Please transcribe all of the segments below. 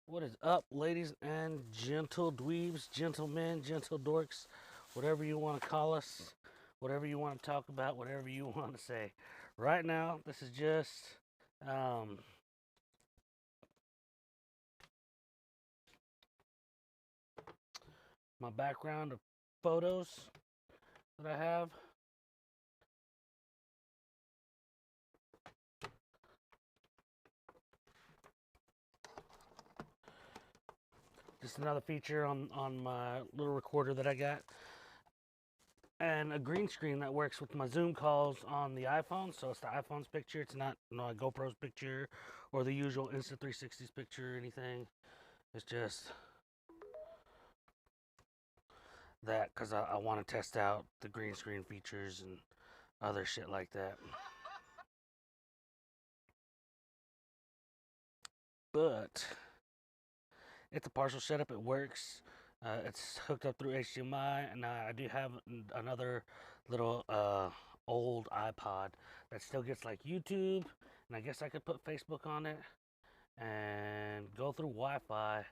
What is up, ladies and gentle dweebs, gentlemen, gentle dorks, whatever you want to call us, whatever you want to talk about, whatever you want to say. Right now, this is just um, my background of photos that I have. Just another feature on my little recorder that I got. And a green screen that works with my Zoom calls on the iPhone. So it's the iPhone's picture. It's not a GoPro's picture or the usual Insta360's picture or anything. It's just that because I want to test out the green screen features and other shit like that. But it's a partial setup. It works. It's hooked up through HDMI, and I do have another little old iPod that still gets like YouTube, and I guess I could put Facebook on it and go through Wi-Fi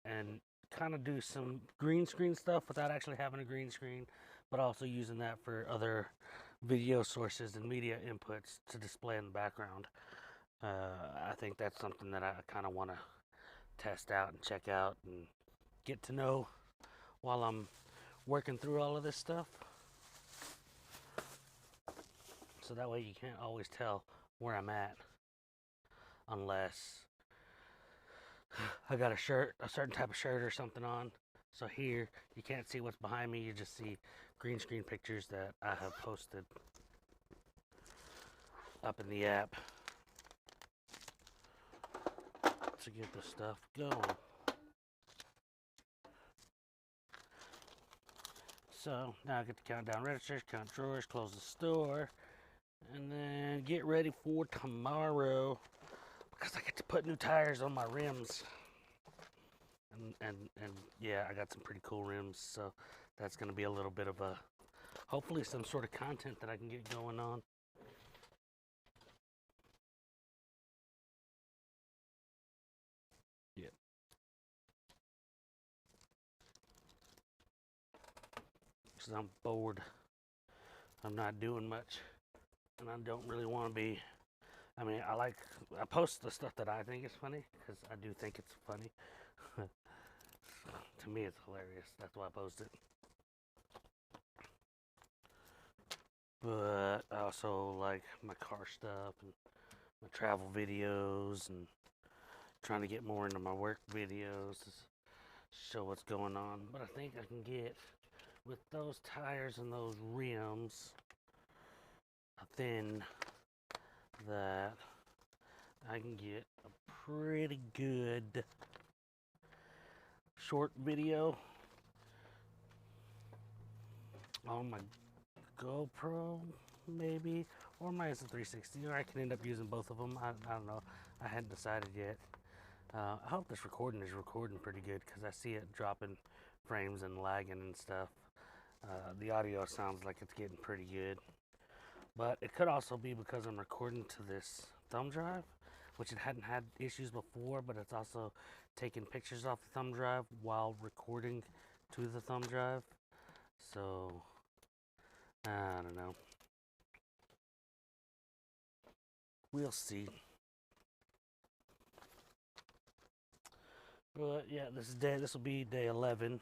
and kind of do some green screen stuff without actually having a green screen, but also using that for other video sources and media inputs to display in the background. I think that's something that I kind of want to test out and check out and get to know while I'm working through all of this stuff. So that way you can't always tell where I'm at unless I got a shirt, a certain type of shirt or something on. So here, you can't see what's behind me. You just see green screen pictures that I have posted up in the app to get this stuff going. So now I get to count down registers, count drawers, close the store, and then get ready for tomorrow because I get to put new tires on my rims. And yeah, I got some pretty cool rims, so that's going to be a little bit of a, hopefully some sort of content that I can get going on. Yeah. Because I'm bored. I'm not doing much, and I don't really want to be. I mean, I post the stuff that I think is funny because I do think it's funny. To me, it's hilarious. That's why I post it. But I also like my car stuff and my travel videos and trying to get more into my work videos to show what's going on. But I think I can get, with those tires and those rims, I think that I can get a pretty good short video on my GoPro, maybe, or my Insta360, or I can end up using both of them. I don't know. I hadn't decided yet. I hope this recording is recording pretty good because I see it dropping frames and lagging and stuff. The audio sounds like it's getting pretty good. But it could also be because I'm recording to this thumb drive, which it hadn't had issues before, but it's also taking pictures off the thumb drive while recording to the thumb drive. So, I don't know. We'll see. But yeah, this will be day 11.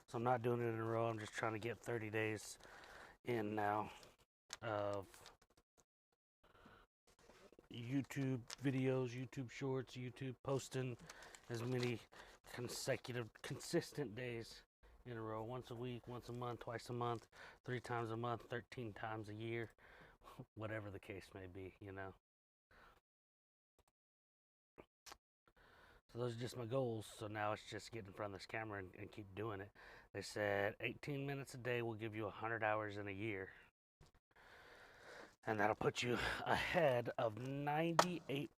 So I'm not doing it in a row. I'm just trying to get 30 days in now of YouTube videos, YouTube shorts, YouTube posting as many consistent days in a row. Once a week, once a month, twice a month, 3 times a month, 13 times a year, whatever the case may be, you know. So those are just my goals. So now it's just get in front of this camera and keep doing it. They said 18 minutes a day will give you 100 hours in a year. And that'll put you ahead of 98%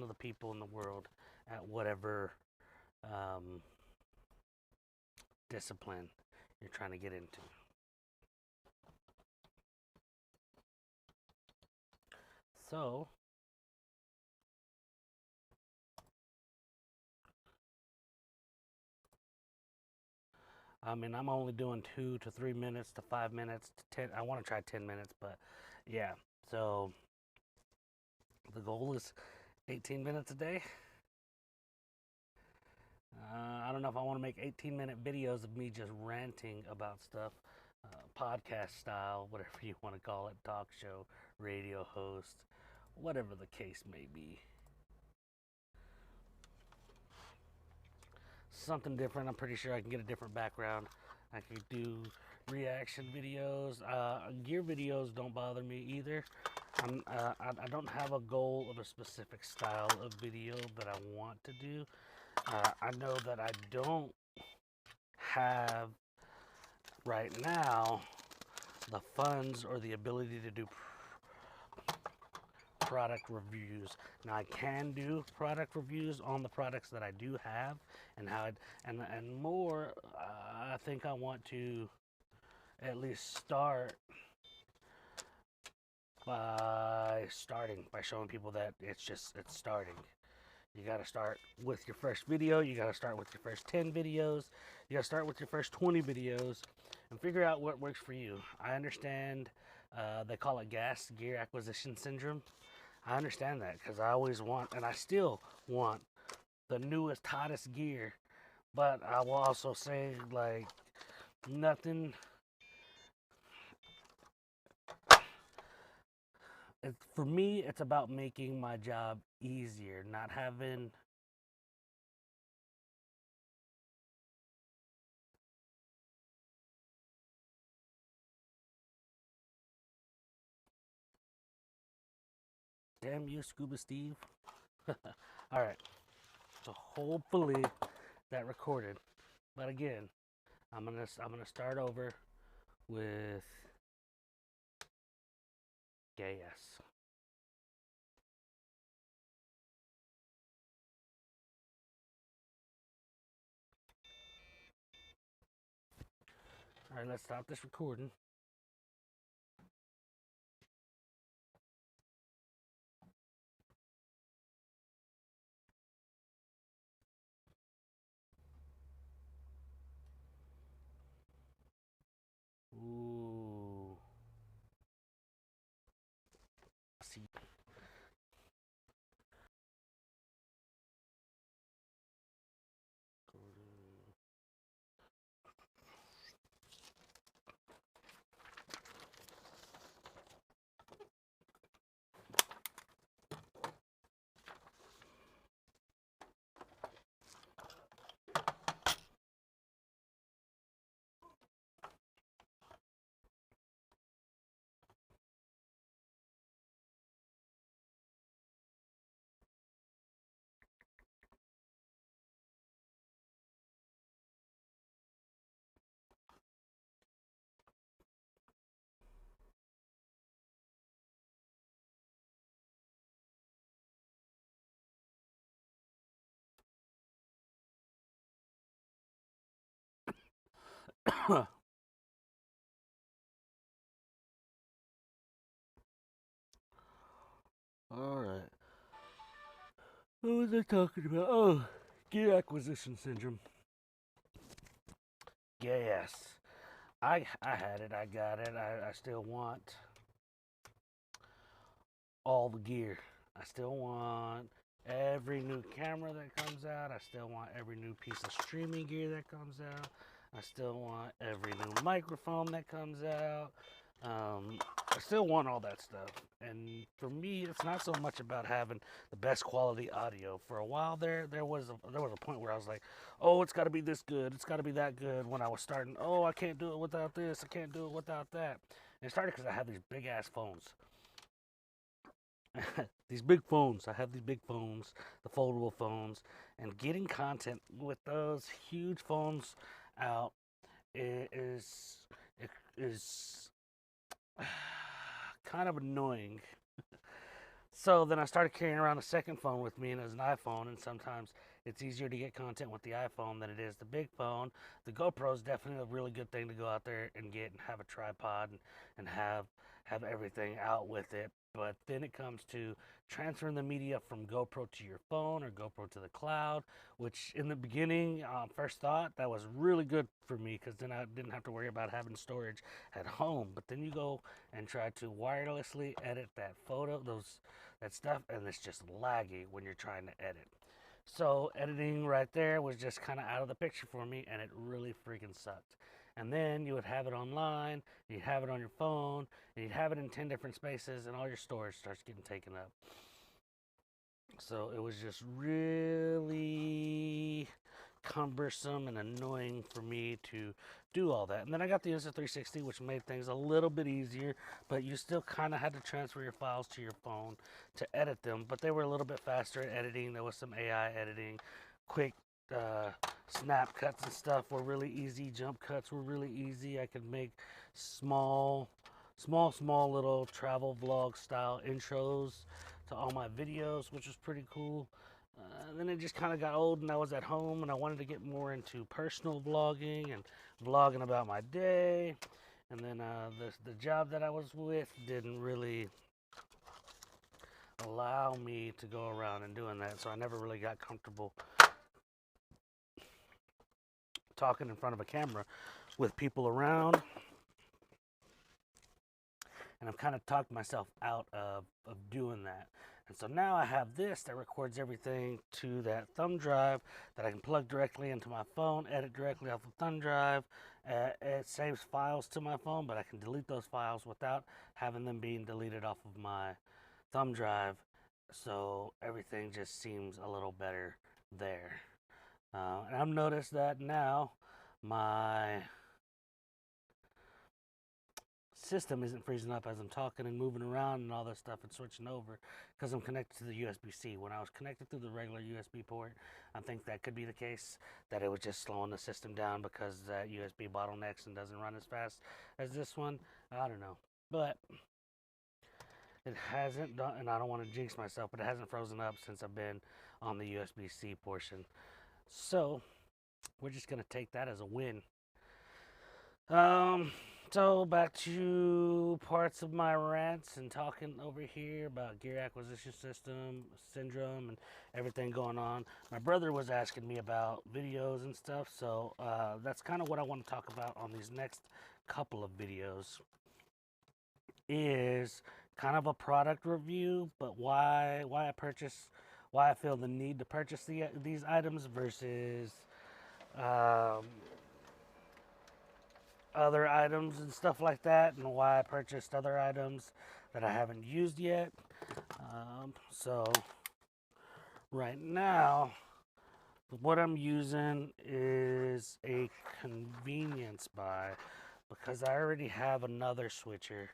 of the people in the world at whatever discipline you're trying to get into. So, I mean, I'm only doing 2 to 3 minutes to 5 minutes to 10. I want to try 10 minutes, but yeah. So the goal is 18 minutes a day. I don't know if I want to make 18-minute videos of me just ranting about stuff, podcast style, whatever you want to call it, talk show, radio host, whatever the case may be. Something different. I'm pretty sure I can get a different background. I could do reaction videos. Gear videos don't bother me either. I don't have a goal of a specific style of video that I want to do. I know that I don't have right now the funds or the ability to do product reviews. Now I can do product reviews on the products that I do have, and how it, and more. I think I want to at least start by showing people that it's starting. You got to start with your first video. You got to start with your first 10 videos. You got to start with your first 20 videos and figure out what works for you. I understand they call it gear acquisition syndrome. I understand that because I always want, and I still want, the newest, hottest gear. But I will also say, like, nothing. For me, it's about making my job easier, not having. Damn you, Scuba Steve. All right. So hopefully that recorded. But again, I'm gonna start over with gas. All right, let's stop this recording. Ooh. See. All right. What was I talking about? Oh, gear acquisition syndrome. Gas. I had it. I got it. I still want all the gear. I still want every new camera that comes out. I still want every new piece of streaming gear that comes out. I still want every new microphone that comes out. I still want all that stuff. And for me, it's not so much about having the best quality audio. For a while there was a point where I was like, oh, it's got to be this good. It's got to be that good. When I was starting, oh, I can't do it without this. I can't do it without that. And it started because I have these big ass phones. These big phones. I have these big phones, the foldable phones, and getting content with those huge phones out is kind of annoying. So then I started carrying around a second phone with me, and it was an iPhone. And sometimes it's easier to get content with the iPhone than it is the big phone. The GoPro is definitely a really good thing to go out there and get and have a tripod and have everything out with it. But then it comes to transferring the media from GoPro to your phone or GoPro to the cloud, which in the beginning, first thought, that was really good for me because then I didn't have to worry about having storage at home. But then you go and try to wirelessly edit that photo, that stuff, and it's just laggy when you're trying to edit. So editing right there was just kind of out of the picture for me, and it really freaking sucked. And then you would have it online, you'd have it on your phone, and you'd have it in 10 different spaces, and all your storage starts getting taken up. So it was just really cumbersome and annoying for me to do all that. And then I got the Insta360, which made things a little bit easier, but you still kind of had to transfer your files to your phone to edit them. But they were a little bit faster at editing. There was some AI editing, quick snap cuts and stuff were really easy. Jump cuts were really easy. I could make small little travel vlog style intros to all my videos, which was pretty cool. Then it just kind of got old, and I was at home, and I wanted to get more into personal vlogging and vlogging about my day. And then the job that I was with didn't really allow me to go around and doing that, so I never really got comfortable talking in front of a camera with people around. And I've kind of talked myself out of doing that. And so now I have this that records everything to that thumb drive that I can plug directly into my phone, edit directly off the thumb drive. It saves files to my phone, but I can delete those files without having them being deleted off of my thumb drive. So everything just seems a little better there. And I've noticed that now my system isn't freezing up as I'm talking and moving around and all this stuff and switching over because I'm connected to the USB-C. When I was connected through the regular USB port, I think that could be the case, that it was just slowing the system down because that USB bottlenecks and doesn't run as fast as this one. I don't know. But it hasn't done, and I don't want to jinx myself, but it hasn't frozen up since I've been on the USB-C portion. So we're just going to take that as a win. So back to parts of my rants and talking over here about gear acquisition system syndrome and everything going on. My brother was asking me about videos and stuff, so that's kind of what I want to talk about on these next couple of videos. Is kind of a product review, but why I feel the need to purchase these items versus other items and stuff like that, and why I purchased other items that I haven't used yet. So right now, what I'm using is a convenience buy because I already have another switcher.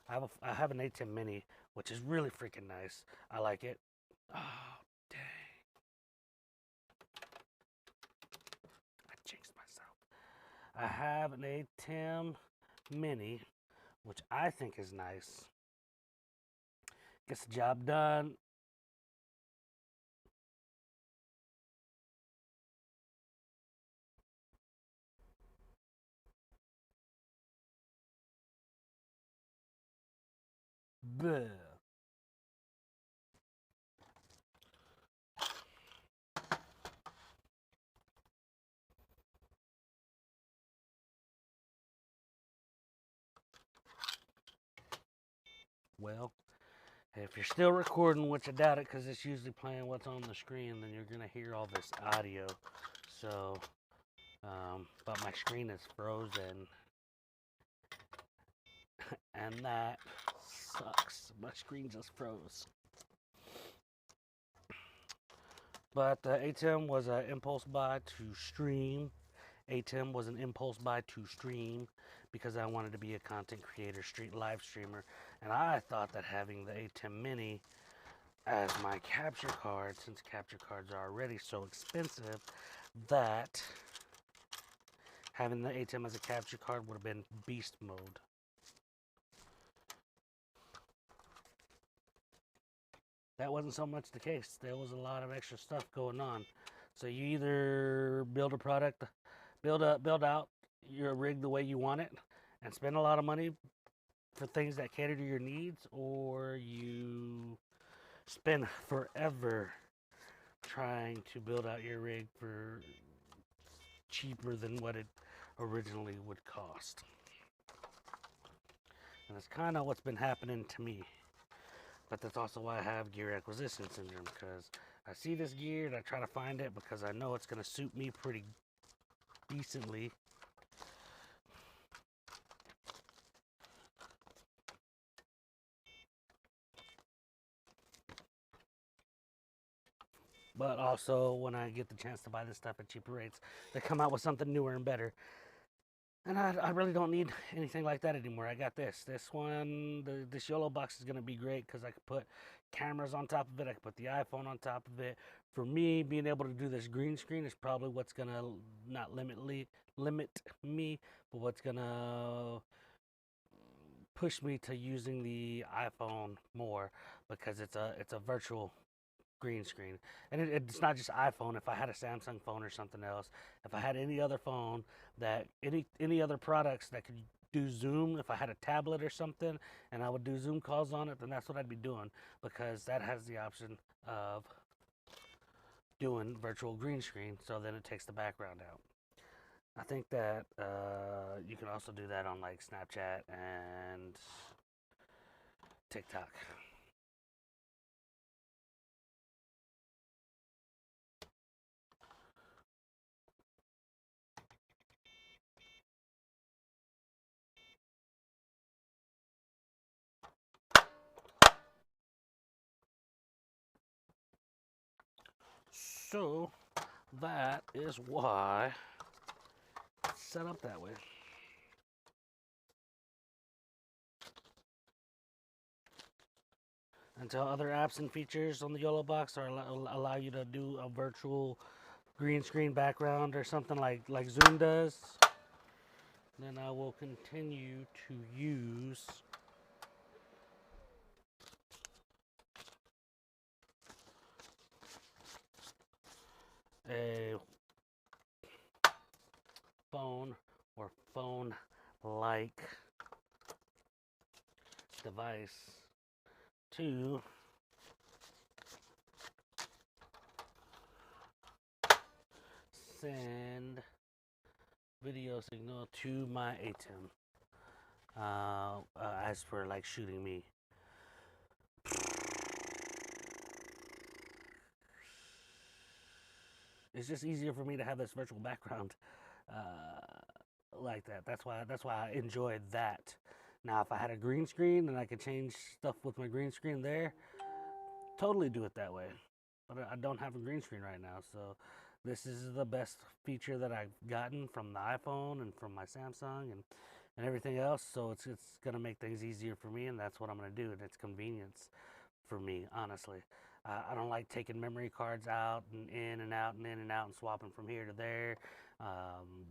I have an A10 Mini, which is really freaking nice. I like it. Oh, dang. I jinxed myself. I have an A10 Mini, which I think is nice. Gets the job done. Bleh. Well, if you're still recording, which I doubt it because it's usually playing what's on the screen, then you're going to hear all this audio. So, but my screen is frozen. And that sucks. My screen just froze. But A10 was an impulse buy to stream. A10 was an impulse buy to stream because I wanted to be a content creator, live streamer. And I thought that having the A10 Mini as my capture card, since capture cards are already so expensive, that having the A10 as a capture card would have been beast mode. That wasn't so much the case. There was a lot of extra stuff going on. So you either build a product, build out your rig the way you want it, and spend a lot of money for things that cater to your needs, or you spend forever trying to build out your rig for cheaper than what it originally would cost. And that's kind of what's been happening to me. But that's also why I have gear acquisition syndrome, because I see this gear and I try to find it because I know it's going to suit me pretty decently. But also, when I get the chance to buy this stuff at cheaper rates, they come out with something newer and better. And I really don't need anything like that anymore. I got this. This one, this YOLO box is going to be great because I could put cameras on top of it. I could put the iPhone on top of it. For me, being able to do this green screen is probably what's going to not limit me, but what's going to push me to using the iPhone more, because it's a virtual green screen. And it's not just iPhone. If I had a Samsung phone or something else, if I had any other phone that any other products that could do Zoom, if I had a tablet or something and I would do Zoom calls on it, then that's what I'd be doing, because that has the option of doing virtual green screen, so then it takes the background out. I think that you can also do that on like Snapchat and TikTok. So that is why it's set up that way. Until other apps and features on the YOLO box are allow you to do a virtual green screen background or something like Zoom does, then I will continue to use a phone or phone-like device to send video signal to my ATEM as for like shooting me. It's just easier for me to have this virtual background like that. That's why I enjoyed that. Now, if I had a green screen and I could change stuff with my green screen there, totally do it that way. But I don't have a green screen right now, so this is the best feature that I've gotten from the iPhone and from my Samsung and everything else. So it's gonna make things easier for me, and that's what I'm gonna do. And it's convenience for me, honestly. I don't like taking memory cards out and in and out and in and out and swapping from here to there. Um,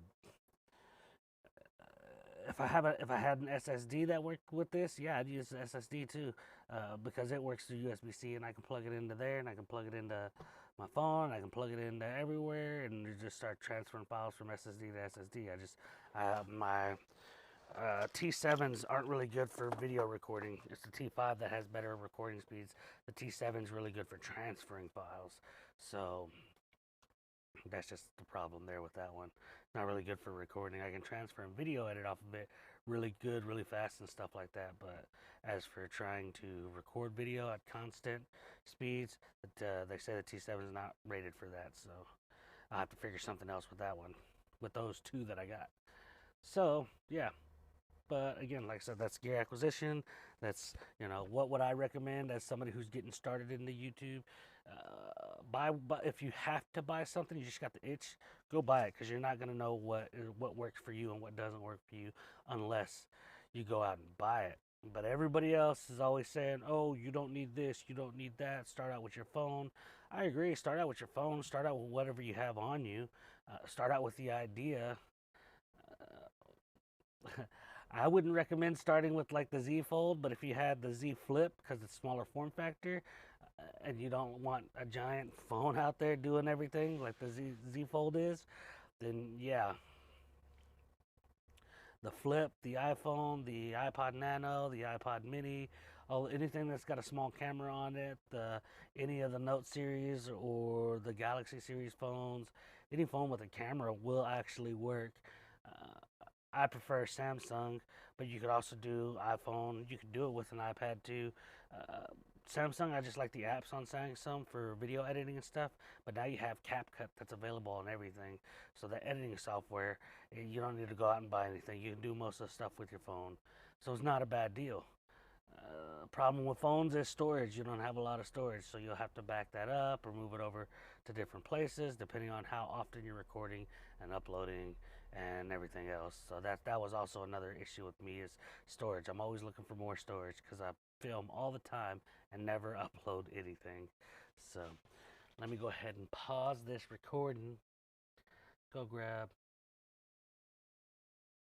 if I had an SSD that worked with this, yeah, I'd use the SSD too, because it works through USB-C, and I can plug it into there, and I can plug it into my phone, I can plug it into everywhere, and just start transferring files from SSD to SSD. My T7s aren't really good for video recording. It's the T5 that has better recording speeds. The T7 is really good for transferring files. So that's just the problem there with that one. Not really good for recording. I can transfer and video edit off of it really good, really fast and stuff like that. But as for trying to record video at constant speeds, they say the T7 is not rated for that. So I'll have to figure something else with that one, with those two that I got. So yeah, but again, like I said, that's gear acquisition. That's, what would I recommend as somebody who's getting started into YouTube? Buy, if you have to buy something, you just got the itch, go buy it, because you're not gonna know what works for you and what doesn't work for you unless you go out and buy it. But everybody else is always saying, "Oh, you don't need this, you don't need that. Start out with your phone." I agree. Start out with your phone. Start out with whatever you have on you. Start out with the idea. I wouldn't recommend starting with like the Z Fold, but if you had the Z Flip, because it's smaller form factor, and you don't want a giant phone out there doing everything like the Z Fold is, then yeah, the Flip, the iPhone, the iPod Nano, the iPod Mini, anything that's got a small camera on it, any of the Note series or the Galaxy series phones, any phone with a camera will actually work. Uh, I prefer Samsung, but you could also do iPhone. You could do it with an iPad too. Uh, Samsung, I just like the apps on Samsung for video editing and stuff. But now you have CapCut that's available on everything. So the editing software, you don't need to go out and buy anything. You can do most of the stuff with your phone. So it's not a bad deal. Problem with phones is storage. You don't have a lot of storage, so you'll have to back that up or move it over to different places depending on how often you're recording and uploading and everything else. So that was also another issue with me is storage. I'm always looking for more storage because I film all the time and never upload anything. So let me go ahead and pause this recording. Go grab